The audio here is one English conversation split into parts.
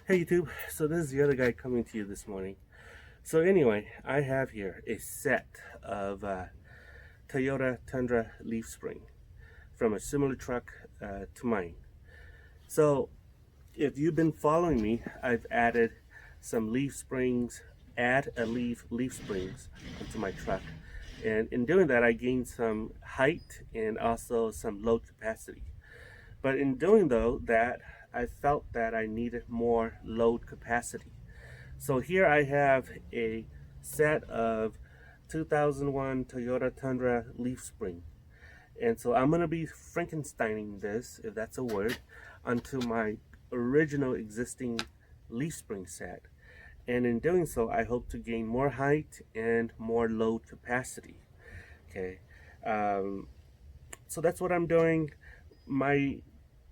Hey YouTube, so this is the other guy coming to you this morning. So anyway, I have here a set of Toyota Tundra leaf spring from a similar truck to mine. So if you've been following me, I've added some leaf springs, leaf springs into my truck. And in doing that, I gained some height and also some load capacity. But in doing that, I felt that I needed more load capacity. So here I have a set of 2001 Toyota Tundra leaf spring. And so I'm going to be Frankensteining this, if that's a word, onto my original existing leaf spring set. And in doing so, I hope to gain more height and more load capacity. Okay. So that's what I'm doing.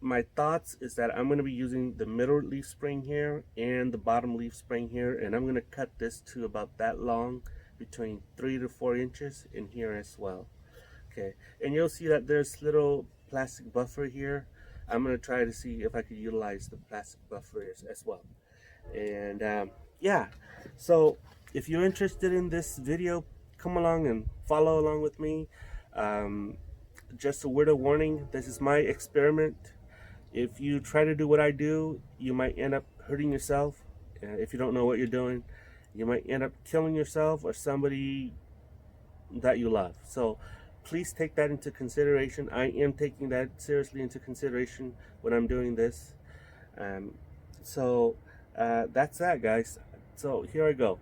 My thoughts is that I'm going to be using the middle leaf spring here and the bottom leaf spring here, and I'm going to cut this to about that long, between 3 to 4 inches in here as well. Okay, and you'll see that there's little plastic buffer here. I'm going to try to see if I could utilize the plastic buffers as well. And yeah, so if you're interested in this video, come along and follow along with me. Just a word of warning, this is my experiment. If you try to do what I do, you might end up hurting yourself. If you don't know what you're doing, you might end up killing yourself or somebody that you love. So please take that into consideration. I am taking that seriously into consideration when I'm doing this. That's that, guys. So here I go.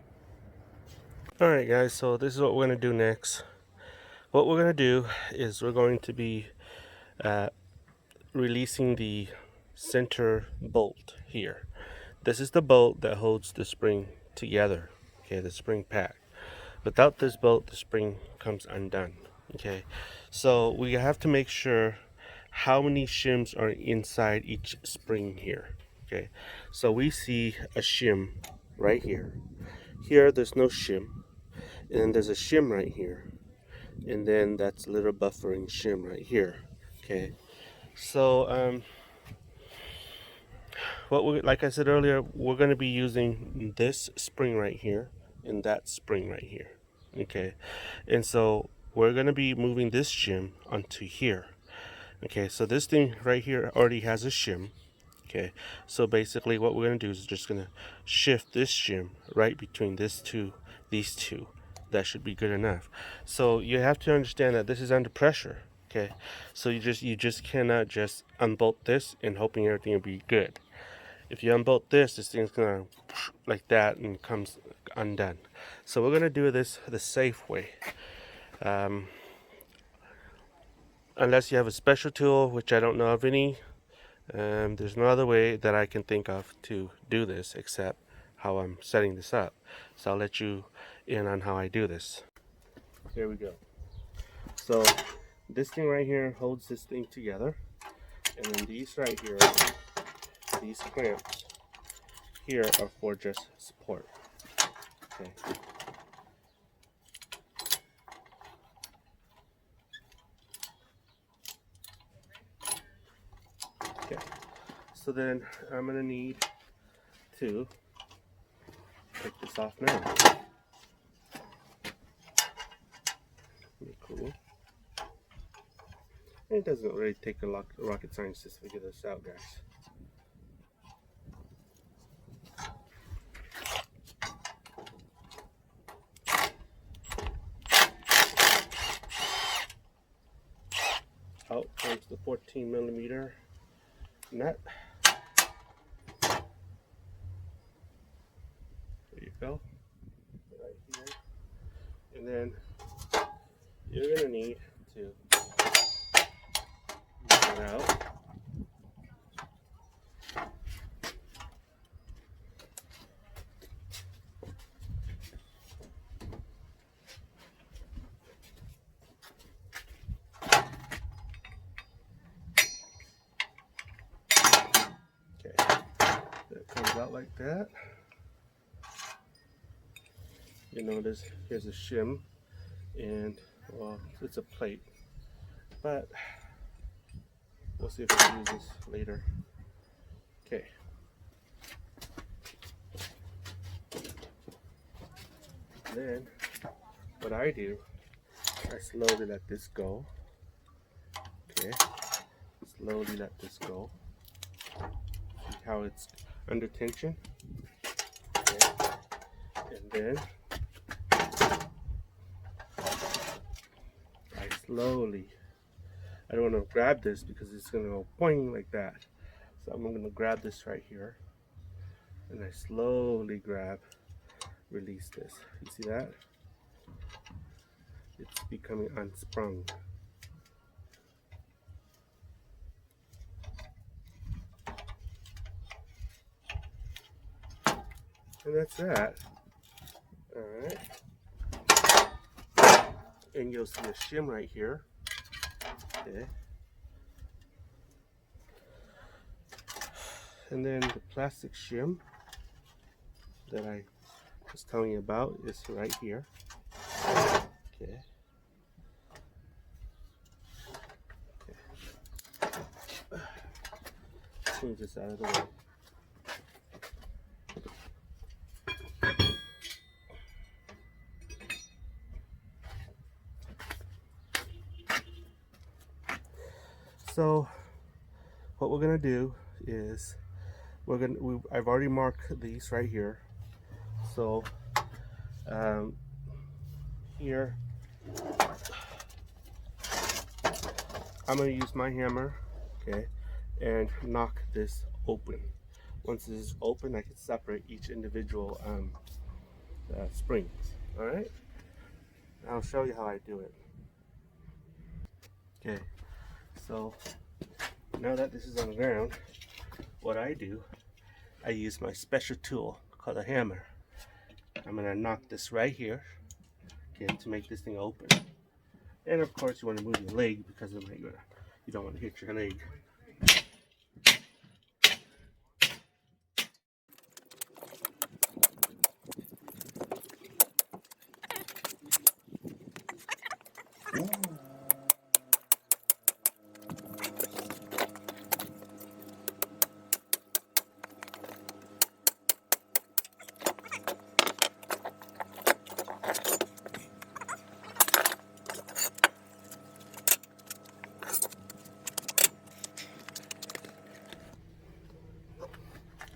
Alright guys, so this is what we're going to do next. What we're going to do is we're going to be releasing the center bolt here. This is the bolt that holds the spring together, okay, the spring pack. Without this bolt, the spring comes undone. Okay, so we have to make sure how many shims are inside each spring here. Okay, so we see a shim right here. Here there's no shim, and then there's a shim right here, and then that's a little buffering shim right here. Okay, so like I said earlier, we're going to be using this spring right here and that spring right here. Okay, and so we're going to be moving this shim onto here. Okay, so this thing right here already has a shim. Okay, so basically what we're going to do is just going to shift this shim right between these two. That should be good enough. So you have to understand that this is under pressure. Okay, so you just cannot just unbolt this and hoping everything will be good. If you unbolt this thing's gonna like that and comes undone. So we're gonna do this the safe way. Unless you have a special tool, which I don't know of any, there's no other way that I can think of to do this except how I'm setting this up. So I'll let you in on how I do this. Here we go. So this thing right here holds this thing together, and then these right here, these clamps here are for just support. Okay. Okay. So then I'm gonna need to take this off now. Pretty cool. It doesn't really take a rocket science to figure this out, guys. Out comes the 14mm nut. There you go. Right here. And then you're going to need to get it out. It comes out like that. You notice here's a shim, and well, it's a plate, but we'll see if we can use this later. Okay, then what I do, I slowly let this go. Okay, slowly let this go. See how it's under tension? Okay. And then I slowly, I don't want to grab this because it's going to go boing like that. So I'm going to grab this right here. And I slowly grab, release this. You see that? It's becoming unsprung. And that's that. Alright. And you'll see a shim right here. Okay. And then the plastic shim that I was telling you about is right here. Okay. Move this out of the way. So what we're gonna do is I've already marked these right here. So here I'm gonna use my hammer, okay, and knock this open. Once this is open, I can separate each individual springs. All right, I'll show you how I do it. Okay, so now that this is on the ground, what I do, I use my special tool called a hammer. I'm gonna knock this right here, okay, to make this thing open. And of course, you want to move your leg because you don't want to hit your leg.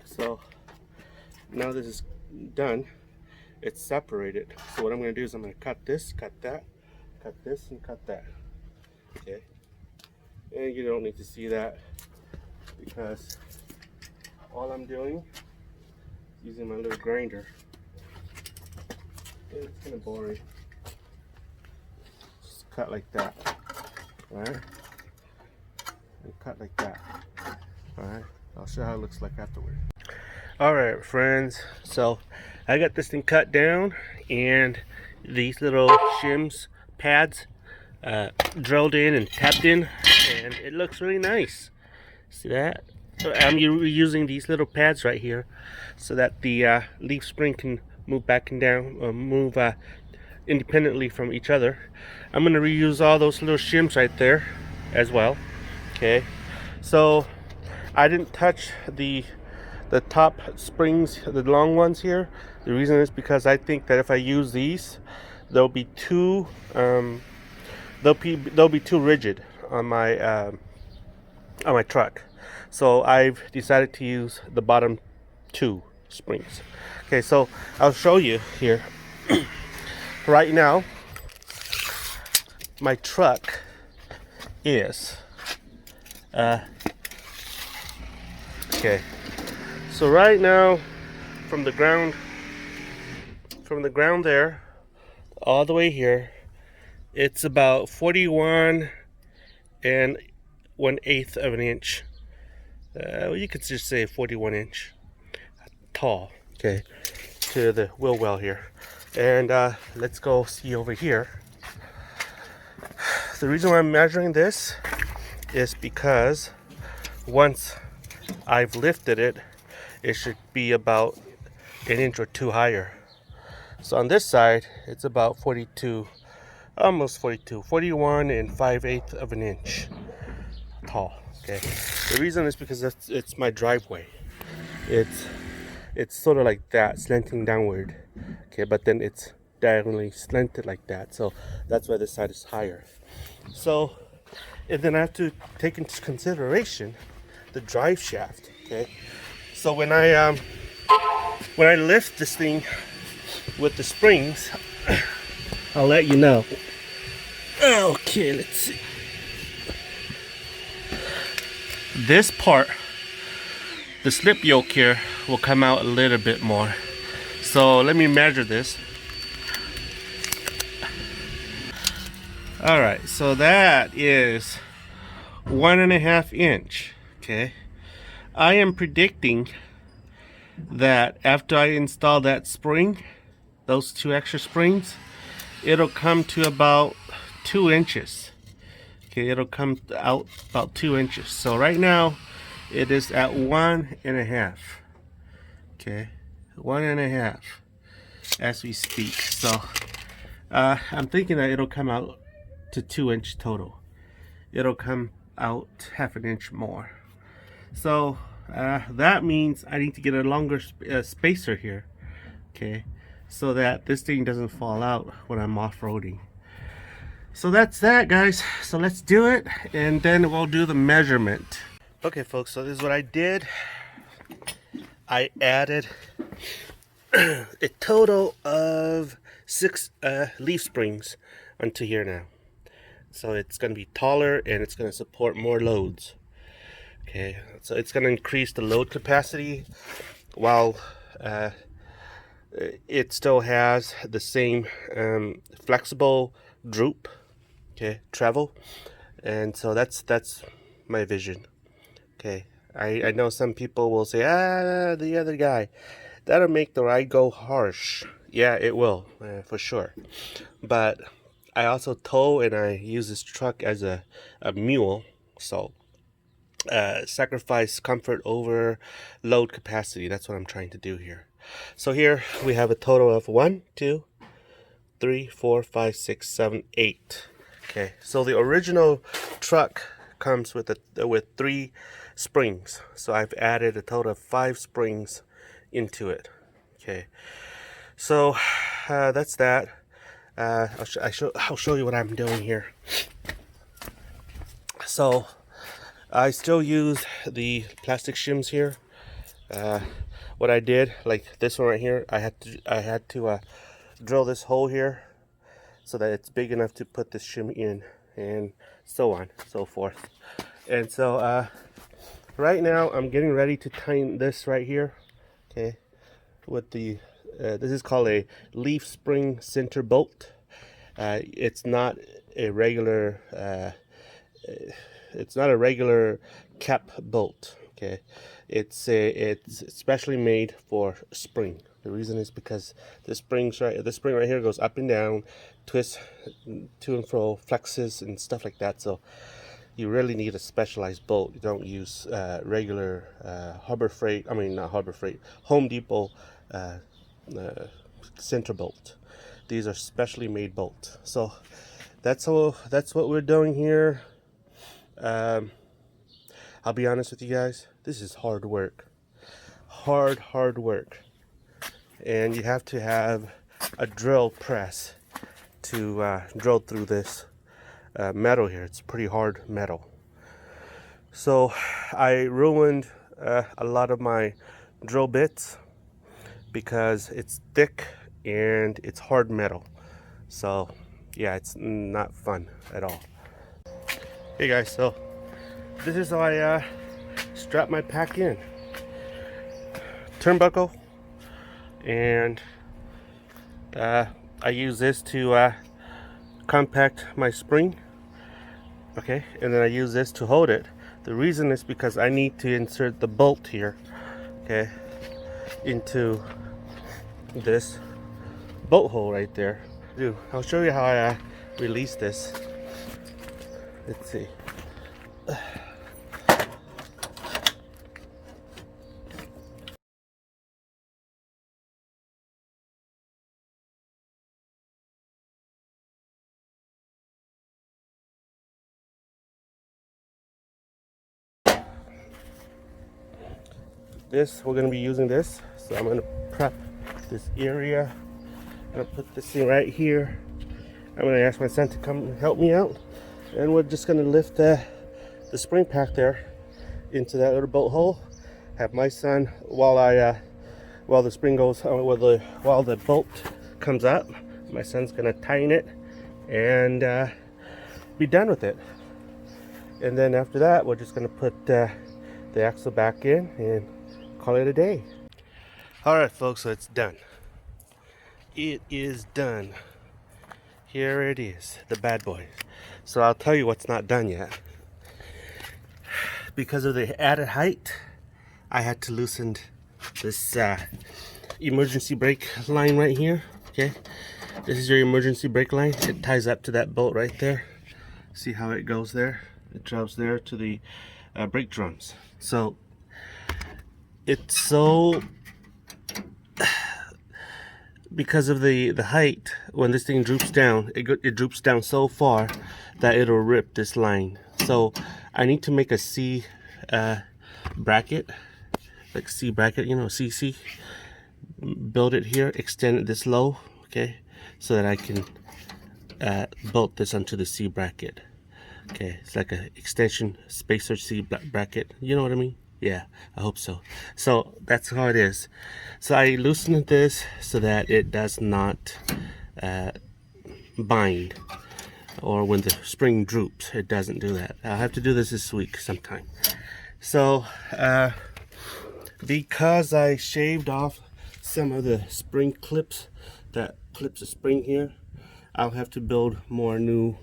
So now this is done, it's separated. So what I'm going to do is I'm going to cut this, cut that, cut this, and cut that. Okay, and you don't need to see that because all I'm doing is using my little grinder. And it's kind of boring. Just cut like that. Alright, and cut like that. Alright, I'll show you how it looks like afterward. Alright friends, so I got this thing cut down and these little shims pads drilled in and tapped in, and it looks really nice. See that? So I'm using these little pads right here so that the leaf spring can move back and down, move independently from each other. I'm going to reuse all those little shims right there as well. Okay, so I didn't touch the top springs, the long ones here. The reason is because I think that if I use these, they'll be too they'll be too rigid on my truck. So I've decided to use the bottom two springs. Okay, so I'll show you here. Right now, my truck is okay. So right now, from the ground there, all the way here, it's about 41 1/8 of an inch. You could just say 41 inch tall. Okay, to the wheel well here, and let's go see over here. The reason why I'm measuring this is because once I've lifted it, it should be about an inch or two higher. So on this side, it's about 42, almost 42, 41 5/8 of an inch tall. Okay, the reason is because it's my driveway. It's sort of like that, slanting downward. Okay, but then it's diagonally slanted like that. So that's why this side is higher. So, and then I have to take into consideration the drive shaft. Okay, so when I lift this thing with the springs, I'll let you know. Okay, let's see. This part, the slip yoke here, will come out a little bit more. So let me measure this. All right, so that is 1.5 inch. Okay, I am predicting that after I install that spring, those 2 extra springs, it'll come to about 2 inches. Okay, it'll come out about 2 inches. So right now it is at 1.5. Okay, 1.5 as we speak. So I'm thinking that it'll come out to 2 inch total. It'll come out 1/2 inch more. So that means I need to get a longer spacer here, okay, so that this thing doesn't fall out when I'm off-roading. So that's that, guys. So let's do it, and then we'll do the measurement. Okay, folks, so this is what I did. I added a total of 6 leaf springs onto here now. So it's going to be taller, and it's going to support more loads. Okay, so it's going to increase the load capacity while it still has the same flexible droop, okay, travel. And so that's my vision. Okay, I know some people will say, the other guy, that'll make the ride go harsh. Yeah, it will, for sure. But I also tow, and I use this truck as a mule, so sacrifice comfort over load capacity. That's what I'm trying to do here. So here we have a total of 1, 2, 3, 4, 5, 6, 7, 8. Okay, so the original truck comes with 3 springs. So I've added a total of 5 springs into it. Okay, so that's that. I'll show you what I'm doing here. So I still use the plastic shims here. What I did, like this one right here, I had to drill this hole here so that it's big enough to put this shim in, and so on, so forth. And so right now I'm getting ready to tighten this right here. Okay, with the this is called a leaf spring center bolt. It's not a regular cap bolt. Okay, it's specially made for spring. The reason is because the spring right here goes up and down, twists to and fro, flexes and stuff like that. So you really need a specialized bolt. You don't use regular Home Depot center bolt. These are specially made bolts. So that's what we're doing here. I'll be honest with you guys, this is hard work. Hard work. And you have to have a drill press to drill through this metal here. It's pretty hard metal. So I ruined a lot of my drill bits because it's thick and it's hard metal. So yeah, it's not fun at all. Hey guys, so this is how I strap my pack in. Turnbuckle, and I use this to compact my spring. Okay, and then I use this to hold it. The reason is because I need to insert the bolt here, okay, into this bolt hole right there. I'll show you how I release this. Let's see. We're going to be using this, so I'm going to prep this area gonna put this thing right here. I'm gonna ask my son to come help me out, and we're just gonna lift the spring pack there into that little bolt hole. Have my son, while the spring goes, while the bolt comes up, my son's gonna tighten it and be done with it. And then after that, we're just gonna put the axle back in and call it a day. All right, folks, so it's done. It is done. Here it is, the bad boy. So I'll tell you what's not done yet. Because of the added height, I had to loosen this emergency brake line right here. Okay, this is your emergency brake line. It ties up to that bolt right there. See how it goes there? It drives there to the brake drums. So it's so, because of the height, when this thing droops down, it droops down so far that it'll rip this line. So I need to make a C bracket, like C bracket, you know, CC. Build it here, extend it this low, okay, so that I can bolt this onto the C bracket. Okay, it's like an extension spacer C bracket. You know what I mean? Yeah, I hope so. So that's how it is. So I loosened this so that it does not bind, or when the spring droops, it doesn't do that. I'll have to do this week sometime. So because I shaved off some of the spring clips that clips the spring here, I'll have to build more new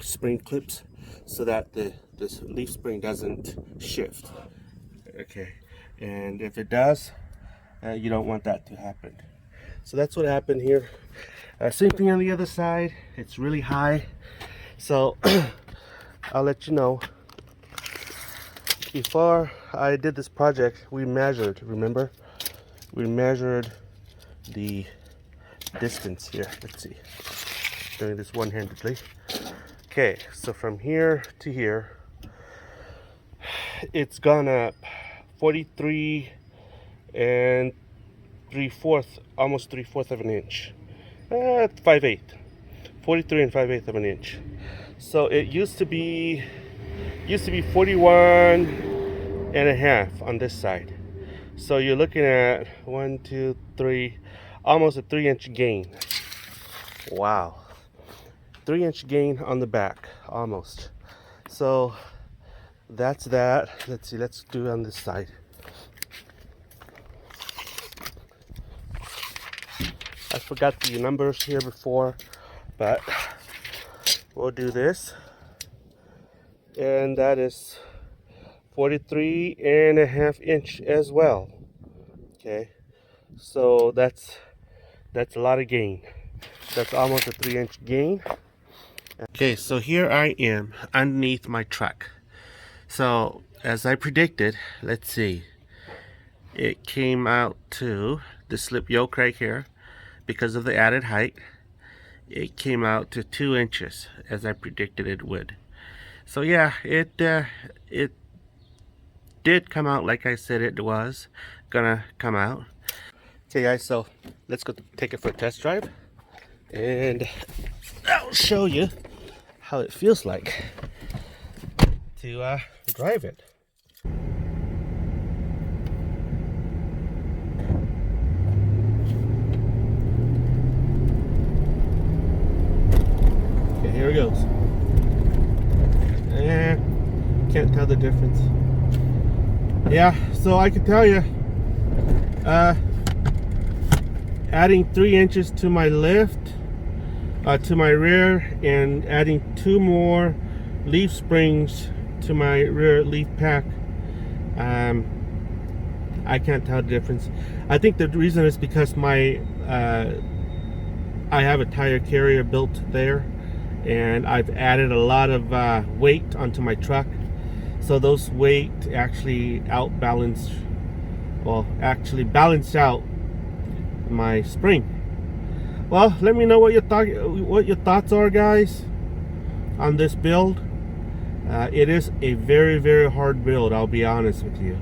spring clips so that this leaf spring doesn't shift. Okay, and if it does, you don't want that to happen. So that's what happened here. Same thing on the other side. It's really high, so I'll let you know. Before I did this project, we measured, remember? We measured the distance here. Let's see, doing this one-handedly. Okay, so from here to here, it's gone up 43 and 3/4, almost 3/4 of an inch. 5/8, 43 and 5/8 of an inch. So it used to be 41 and a half on this side. So you're looking at 1, 2, 3, almost a 3-inch gain. Wow, 3-inch gain on the back, almost. So that's that. Let's see, let's do it on this side. I forgot the numbers here before, but we'll do this. And that is 43 and a half inch as well. Okay, so that's a lot of gain. That's almost a 3-inch gain. Okay, so here I am underneath my truck. So as I predicted, let's see, it came out to the slip yoke right here. Because of the added height, it came out to 2 inches as I predicted it would. So yeah, it did come out like I said it was gonna come out. Okay guys, so let's go take it for a test drive, and I'll show you how it feels like to drive it. Okay, here it goes. Can't tell the difference. Yeah, so I can tell you, adding 3 inches to my lift, to my rear, and adding 2 more leaf springs to my rear leaf pack, I can't tell the difference. I think the reason is because my I have a tire carrier built there, and I've added a lot of weight onto my truck, so those weight actually balance out my spring. Well, let me know what your thoughts are, guys, on this build. It is a very, very hard build, I'll be honest with you.